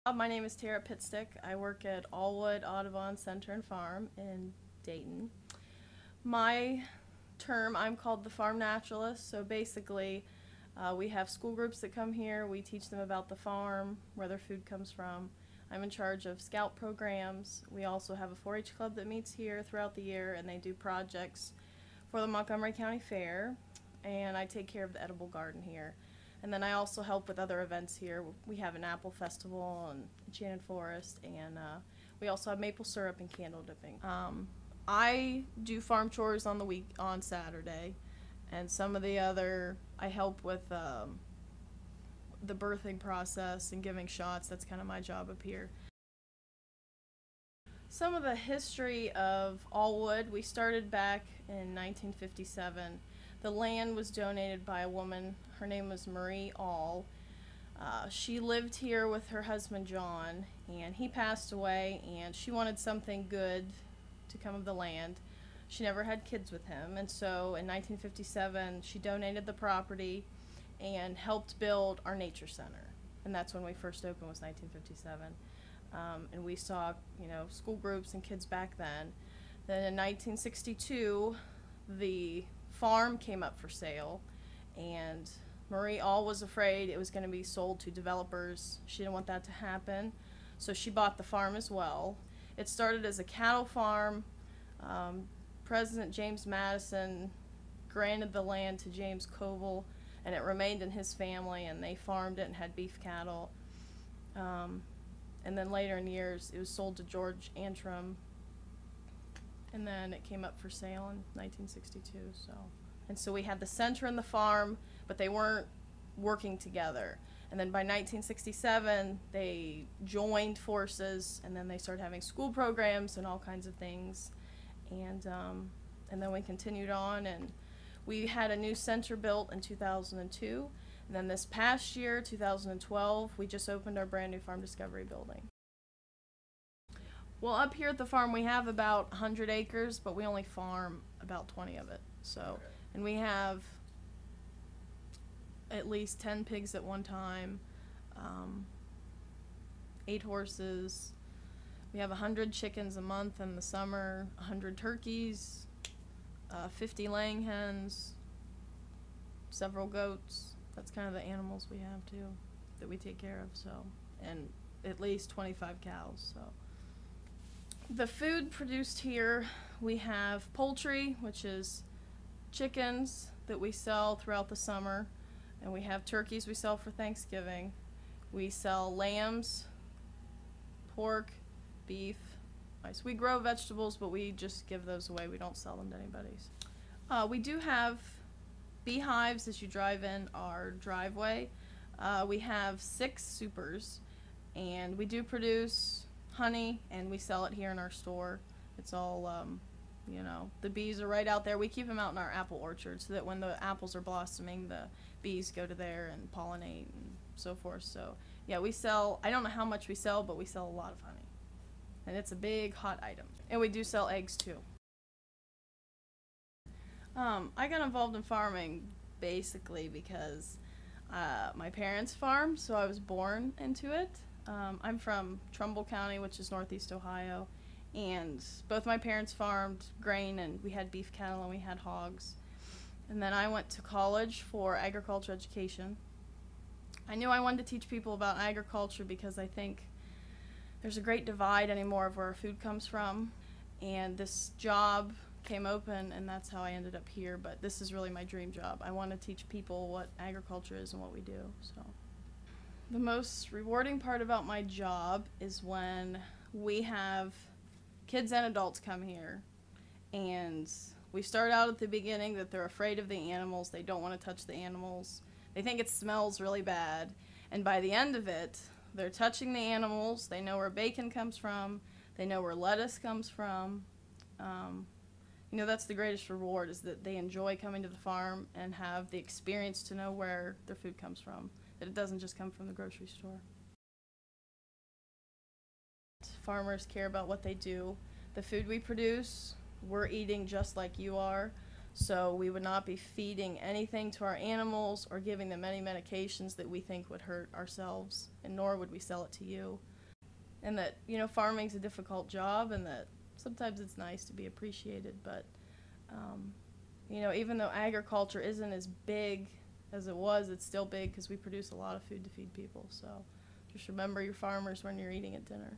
My name is Tara Pitstick. I work at Aullwood Center and Farm in Dayton. My term, I'm called the farm naturalist. So basically, we have school groups that come here. We teach them about the farm, where their food comes from. I'm in charge of scout programs. We also have a 4-H club that meets here throughout the year, and they do projects for the Montgomery County Fair. And I take care of the edible garden here. And then I also help with other events here. We have an apple festival and Enchanted Forest, and we also have maple syrup and candle dipping. I do farm chores on the week on Saturday, and some of the other I help with the birthing process and giving shots. That's kind of my job up here. Some of the history of Aullwood, we started back in 1957. The land was donated by a woman. Her name was Marie Aull. She lived here with her husband John, and he passed away, and she wanted something good to come of the land. She never had kids with him, and so in 1957 she donated the property and helped build our nature center. And that's when we first opened, was 1957. And we saw, school groups and kids back then. Then in 1962, the farm came up for sale, and Marie Aull was afraid it was going to be sold to developers. She didn't want that to happen, so she bought the farm as well. It started as a cattle farm. President James Madison granted the land to James Coble, and it remained in his family, and they farmed it and had beef cattle. And then later in years, it was sold to George Antrim, and then it came up for sale in 1962. And so we had the center and the farm, but they weren't working together. And then by 1967, they joined forces, and then they started having school programs and all kinds of things. And then we continued on, and we had a new center built in 2002. And then this past year, 2012, we just opened our brand new Farm Discovery building. Well, up here at the farm, we have about 100 acres, but we only farm about 20 of it. So, and we have at least 10 pigs at one time, 8 horses. We have 100 chickens a month in the summer, 100 turkeys, 50 laying hens, several goats. That's kind of the animals we have too, that we take care of. So, and at least 25 cows. So, the food produced here, we have poultry, which is chickens that we sell throughout the summer, and we have turkeys we sell for Thanksgiving. We sell lambs, pork, beef, rice. We grow vegetables, but we just give those away. We don't sell them to anybody. We do have beehives as you drive in our driveway. We have 6 supers, and we do produce honey, and we sell it here in our store. It's all, the bees are right out there. We keep them out in our apple orchard so that when the apples are blossoming, the bees go to there and pollinate and so forth. So, yeah, we sell, I don't know how much we sell, but we sell a lot of honey. And it's a big hot item. And we do sell eggs too. I got involved in farming basically because my parents farmed, so I was born into it. I'm from Trumbull County, which is northeast Ohio, and both my parents farmed grain, and we had beef cattle and we had hogs. And then I went to college for agriculture education. I knew I wanted to teach people about agriculture because I think there's a great divide anymore of where our food comes from, and this job came open, and that's how I ended up here. But this is really my dream job. I want to teach people what agriculture is and what we do. So the most rewarding part about my job is when we have kids and adults come here, and we start out at the beginning that they're afraid of the animals. They don't want to touch the animals. They think it smells really bad, and by the end of it, they're touching the animals. They know where bacon comes from. They know where lettuce comes from. That's the greatest reward, is that they enjoy coming to the farm and have the experience to know where their food comes from, that it doesn't just come from the grocery store. Farmers care about what they do. The food we produce, we're eating just like you are. So we would not be feeding anything to our animals or giving them any medications that we think would hurt ourselves, and nor would we sell it to you. And that, you know, farming's a difficult job, and that sometimes it's nice to be appreciated, but, you know, even though agriculture isn't as big as it was, it's still big because we produce a lot of food to feed people. So just remember your farmers when you're eating at dinner.